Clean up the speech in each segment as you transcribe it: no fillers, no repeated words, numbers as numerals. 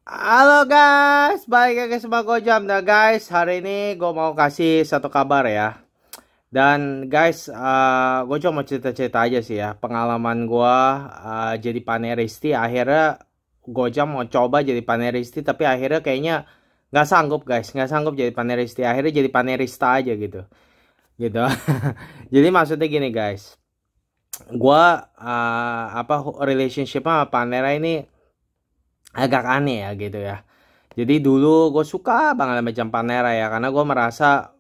Halo guys, balik lagi sama Gojam. Nah guys, hari ini gue mau kasih satu kabar ya. Dan guys, gue cuma mau cerita-cerita aja sih ya. Pengalaman gue jadi paneristi. Akhirnya Gojam mau coba jadi paneristi, tapi akhirnya kayaknya nggak sanggup guys. Nggak sanggup jadi paneristi. Akhirnya jadi panerista aja gitu. Gitu. Jadi maksudnya gini guys. Gue relationship sama Panera ini agak aneh ya gitu ya. Jadi dulu gue suka banget sama jam Panera ya, karena gue merasa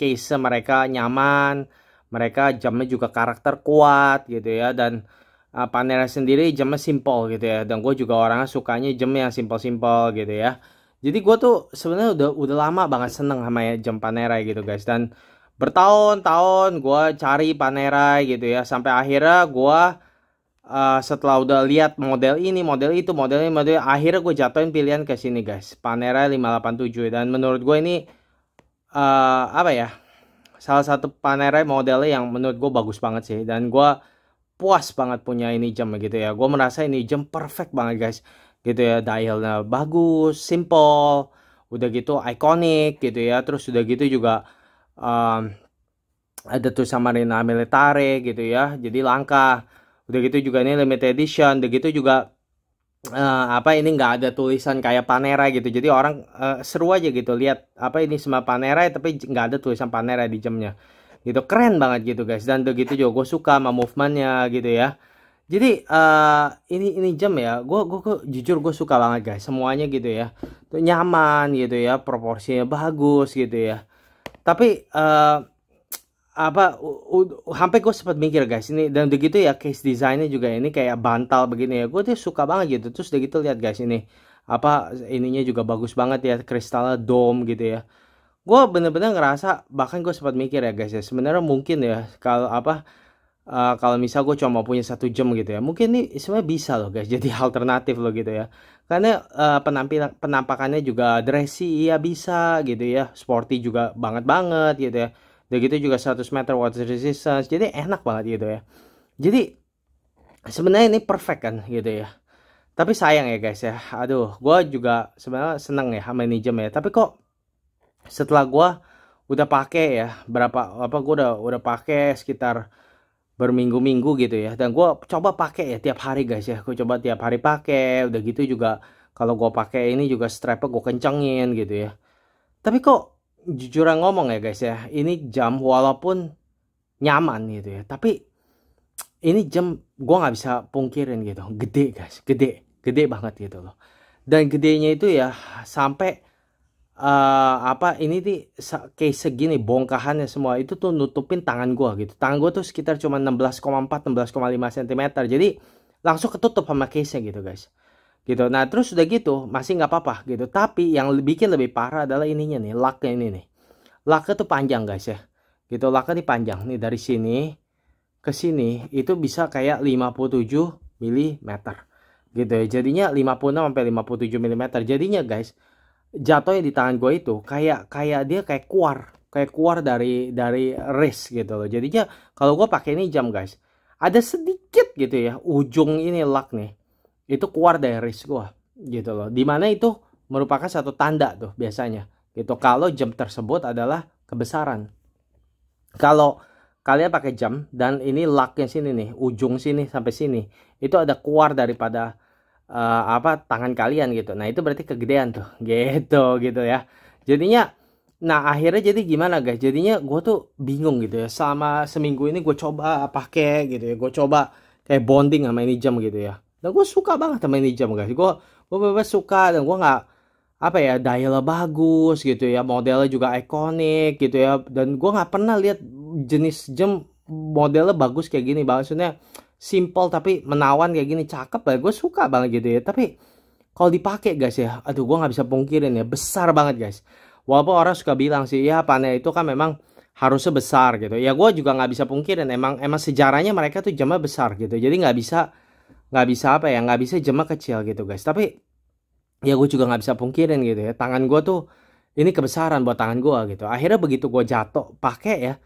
case mereka nyaman, mereka jamnya juga karakter kuat gitu ya, dan Panera sendiri jamnya simple gitu ya, dan gue juga orangnya sukanya jam yang simple-simple gitu ya. Jadi gue tuh sebenarnya udah lama banget seneng sama ya jam Panera gitu guys, dan bertahun-tahun gue cari Panera gitu ya, sampai akhirnya gue setelah udah lihat model ini, model itu, model ini, model ini, akhirnya gue jatuhin pilihan ke sini guys, Panera 587. Dan menurut gue ini apa ya, salah satu Panera modelnya yang menurut gue bagus banget sih, dan gue puas banget punya ini jam gitu ya. Gue merasa ini jam perfect banget guys gitu ya, dialnya bagus, simple, udah gitu iconic gitu ya, terus udah gitu juga um, ada tulisan Marina Militare gitu ya, jadi langka. Udah gitu juga ini limited edition. Udah gitu juga ini nggak ada tulisan kayak Panera gitu, jadi orang seru aja gitu lihat apa ini semua Panera tapi nggak ada tulisan Panera di jamnya gitu. Keren banget gitu guys, dan udah gitu juga gue suka sama movementnya gitu ya. Jadi ini jam ya, gue jujur gue suka banget guys semuanya gitu ya. Tuh nyaman gitu ya, proporsinya bagus gitu ya. Tapi hampir gue sempat mikir guys ini, dan begitu ya case desainnya juga ini kayak bantal begini ya, gue tuh suka banget gitu. Terus udah gitu lihat guys ini ininya juga bagus banget ya, kristalnya dome gitu ya. Gue bener-bener ngerasa, bahkan gue sempat mikir ya guys ya, sebenarnya mungkin ya kalau kalau misal gue cuma punya satu jam gitu ya, mungkin ini sebenarnya bisa loh guys jadi alternatif loh gitu ya, karena penampakannya juga dressy ya, bisa gitu ya, sporty juga banget banget gitu ya. Udah gitu juga 100 meter water resistance, jadi enak banget gitu ya. Jadi sebenarnya ini perfect kan gitu ya. Tapi sayang ya guys ya, aduh gue juga sebenarnya seneng ya sama ini jam ya, tapi kok setelah gue udah pakai ya berapa gue udah pakai sekitar berminggu-minggu gitu ya, dan gue coba pakai ya tiap hari guys ya, gue coba tiap hari pakai. Udah gitu juga kalau gue pakai ini juga strapnya gue kencengin gitu ya, tapi kok jujuran ngomong ya guys ya, ini jam walaupun nyaman gitu ya, tapi ini jam gue nggak bisa pungkirin gitu, gede guys, gede banget gitu loh. Dan gedenya itu ya sampai ini nih kayak segini bongkahannya semua itu tuh nutupin tangan gua gitu. Tangan gua tuh sekitar cuma 16,4 16,5 cm. Jadi langsung ketutup sama case-nya gitu guys. Gitu. Nah, terus udah gitu masih nggak apa-apa gitu. Tapi yang bikin lebih parah adalah ininya nih, laknya ini nih. Laknya tuh panjang guys ya. Gitu, laknya nih panjang nih, dari sini ke sini itu bisa kayak 57 mm. Gitu ya. Jadinya 56 sampai 57 mm. Jadinya guys, jatuhnya di tangan gue itu kayak dia kayak keluar dari wrist gitu loh. Jadinya kalau gue pakai ini jam guys, ada sedikit gitu ya ujung ini lock nih itu keluar dari wrist gue gitu loh, dimana itu merupakan satu tanda tuh biasanya gitu kalau jam tersebut adalah kebesaran. Kalau kalian pakai jam dan ini locknya sini nih, ujung sini sampai sini itu ada keluar daripada tangan kalian gitu, nah itu berarti kegedean tuh gitu ya. Jadinya nah akhirnya jadi gimana guys, jadinya gue tuh bingung gitu ya, selama seminggu ini gue coba pakai gitu ya, gue coba kayak bonding sama ini jam gitu ya, dan gue suka banget sama ini jam guys. Gue bener suka, dan gue nggak dialnya bagus gitu ya, modelnya juga ikonik gitu ya, dan gue nggak pernah lihat jenis jam modelnya bagus kayak gini, maksudnya simple tapi menawan kayak gini, cakep lah, gue suka banget gitu ya. Tapi kalau dipakai guys ya, aduh gue nggak bisa pungkirin ya, besar banget guys. Walaupun orang suka bilang sih ya panel itu kan memang harusnya besar gitu ya, gue juga nggak bisa pungkirin emang sejarahnya mereka tuh jamnya besar gitu, jadi nggak bisa nggak bisa jamnya kecil gitu guys. Tapi ya gue juga nggak bisa pungkirin gitu ya, tangan gue tuh ini kebesaran buat tangan gue gitu. Akhirnya begitu gue jatuh pakai ya,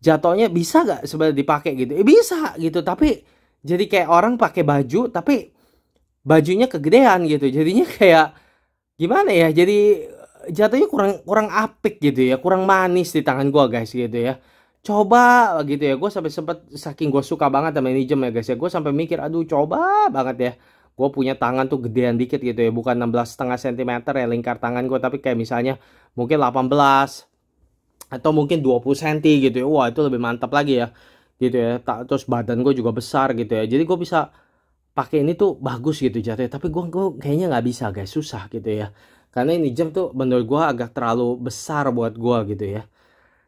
jatuhnya bisa gak sebenarnya dipakai gitu, bisa gitu, tapi jadi kayak orang pakai baju tapi bajunya kegedean gitu, jadinya kayak gimana ya, jadi jatuhnya kurang kurang apik gitu ya, kurang manis di tangan gua guys gitu ya. Coba gitu ya, gue sampai sempet saking gue suka banget sama ini jam ya guys ya, gue sampai mikir aduh coba banget ya gue punya tangan tuh gedean dikit gitu ya, bukan 16,5 cm ya lingkar tangan gue, tapi kayak misalnya mungkin 18 atau mungkin 20 cm gitu ya. Wah itu lebih mantap lagi ya gitu ya. Terus badan gue juga besar gitu ya, jadi gue bisa pakai ini tuh bagus gitu jatuhnya. Tapi gue kayaknya nggak bisa guys, susah gitu ya, karena ini jam tuh menurut gue agak terlalu besar buat gue gitu ya.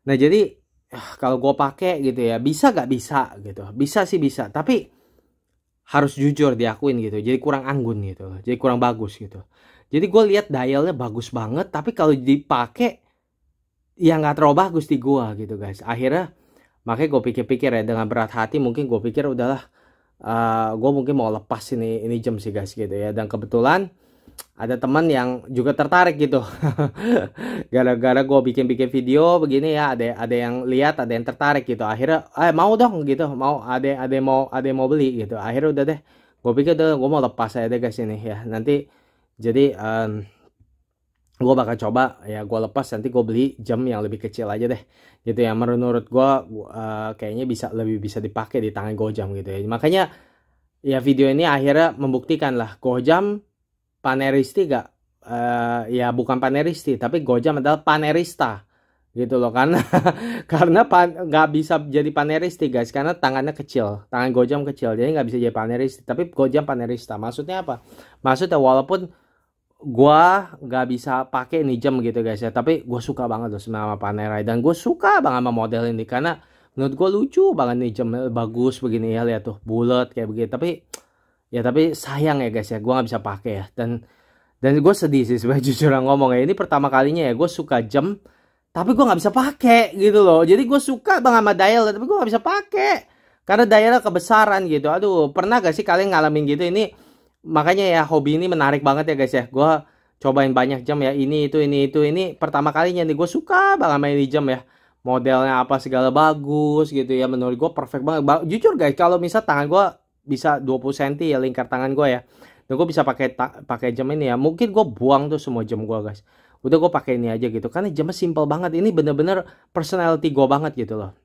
Nah jadi kalau gue pakai gitu ya, bisa gak bisa gitu, bisa sih bisa, tapi harus jujur diakuin gitu, jadi kurang anggun gitu, jadi kurang bagus gitu. Jadi gue lihat dialnya bagus banget, tapi kalau dipakai ya nggak terlalu bagus di gue gitu guys. Akhirnya makanya gue pikir-pikir ya dengan berat hati, mungkin gue pikir udahlah, gue mungkin mau lepas ini jam sih guys gitu ya. Dan kebetulan ada teman yang juga tertarik gitu. Gara-gara gue bikin-bikin video begini ya, ada yang lihat, ada yang tertarik gitu. Akhirnya mau dong gitu, mau ada yang mau beli gitu. Akhirnya udah deh, gue pikir udah gue mau lepas aja deh guys ini ya. Nanti jadi gue bakal coba ya, gue lepas nanti gue beli jam yang lebih kecil aja deh gitu ya. Menurut gue kayaknya lebih bisa dipakai di tangan Gojam gitu ya. Makanya ya video ini akhirnya membuktikan lah, Gojam paneristi gak? Ya bukan paneristi, tapi Gojam adalah panerista gitu loh, karena karena nggak bisa jadi paneristi guys, karena tangannya kecil, tangan Gojam kecil, jadi nggak bisa jadi paneristi. Tapi Gojam panerista, maksudnya apa? Maksudnya walaupun gua nggak bisa pakai ini jam gitu guys ya, tapi gue suka banget loh sama Panerai, dan gue suka banget sama model ini karena menurut gue lucu banget nih jam, bagus begini ya, lihat tuh bulat kayak begini. Tapi sayang ya guys ya, gue nggak bisa pakai ya. Dan gue sedih sih sebenarnya jujur ngomong ya, ini pertama kalinya ya gue suka jam tapi gue nggak bisa pakai gitu loh. Jadi gue suka banget sama dial tapi gue nggak bisa pakai karena dialnya kebesaran gitu. Aduh, pernah gak sih kalian ngalamin gitu? Ini makanya ya hobi ini menarik banget ya guys ya. Gue cobain banyak jam ya, ini pertama kalinya nih gue suka banget main di jam ya. Modelnya apa segala bagus gitu ya, menurut gue perfect banget. Jujur guys, kalau misal tangan gue bisa 20 cm ya lingkar tangan gue ya, dan gue bisa pakai jam ini ya, mungkin gue buang tuh semua jam gue guys. Udah gue pakai ini aja gitu, karena jamnya simple banget. Ini bener-bener personality gue banget gitu loh.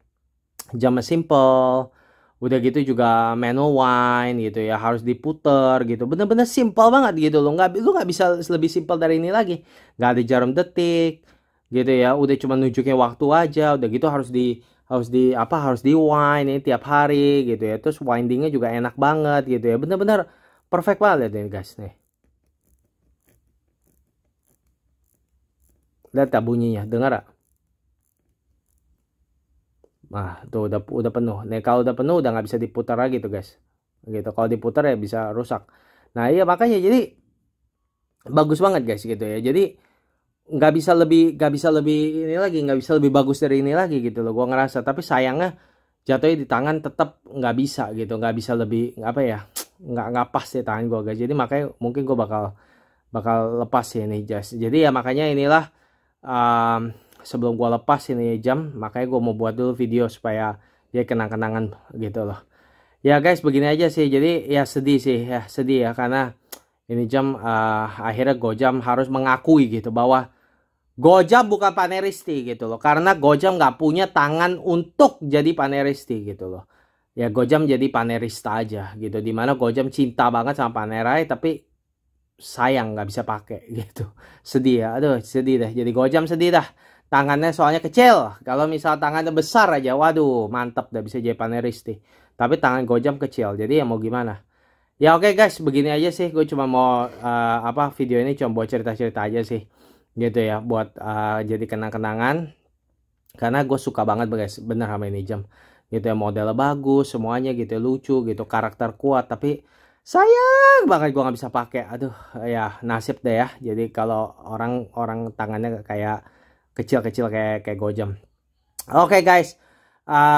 Jamnya simple, udah gitu juga manual wine gitu ya, harus diputer gitu, bener-bener simple banget gitu loh. Lu nggak bisa lebih simple dari ini lagi. Nggak ada jarum detik gitu ya, udah cuma nunjukin waktu aja. Udah gitu harus di wine ini tiap hari gitu ya. Terus windingnya juga enak banget gitu ya, bener-bener perfect banget nih guys nih. Lihat tak bunyinya, dengar gak? Nah tuh udah penuh nih. Kalau udah penuh udah nggak bisa diputar lagi tuh guys gitu. Kalau diputar ya bisa rusak. Nah iya makanya jadi bagus banget guys gitu ya. Jadi nggak bisa lebih ini lagi, nggak bisa lebih bagus dari ini lagi gitu loh gua ngerasa. Tapi sayangnya jatuhnya di tangan tetap nggak bisa gitu, nggak bisa lebih apa ya, nggak pas di tangan gua guys. Jadi makanya mungkin gua bakal lepas ya ini jas. Jadi ya makanya inilah, um, sebelum gua lepas ini jam, makanya gua mau buat dulu video supaya dia kenang-kenangan gitu loh. Ya guys begini aja sih, jadi ya sedih sih ya, sedih ya karena ini jam akhirnya Gojam harus mengakui gitu bahwa Gojam bukan paneristi gitu loh, karena Gojam nggak punya tangan untuk jadi paneristi gitu loh. Ya Gojam jadi panerista aja gitu, dimana Gojam cinta banget sama Panerai tapi sayang nggak bisa pakai gitu. Sedih ya, aduh sedih deh, jadi Gojam sedih dah. Tangannya soalnya kecil, kalau misal tangannya besar aja waduh mantap dah bisa jadi paneristi. Tapi tangan Gojam kecil, jadi ya mau gimana. Ya oke guys, begini aja sih, gue cuma mau video ini cuma buat cerita-cerita aja sih gitu ya, buat jadi kenang-kenangan, karena gue suka banget guys bener sama ini jam gitu ya. Modelnya bagus semuanya gitu ya, lucu gitu, karakter kuat, tapi sayang banget gue nggak bisa pakai. Aduh ya nasib deh ya, jadi kalau orang tangannya kayak kecil-kecil kayak Gojam. Oke guys,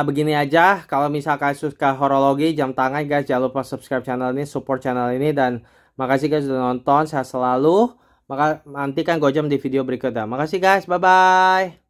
begini aja. Kalau misalkan suka horologi jam tangan guys, jangan lupa subscribe channel ini, support channel ini, dan makasih guys sudah nonton. Sehat selalu. Maka nantikan Gojam di video berikutnya. Makasih guys, bye bye.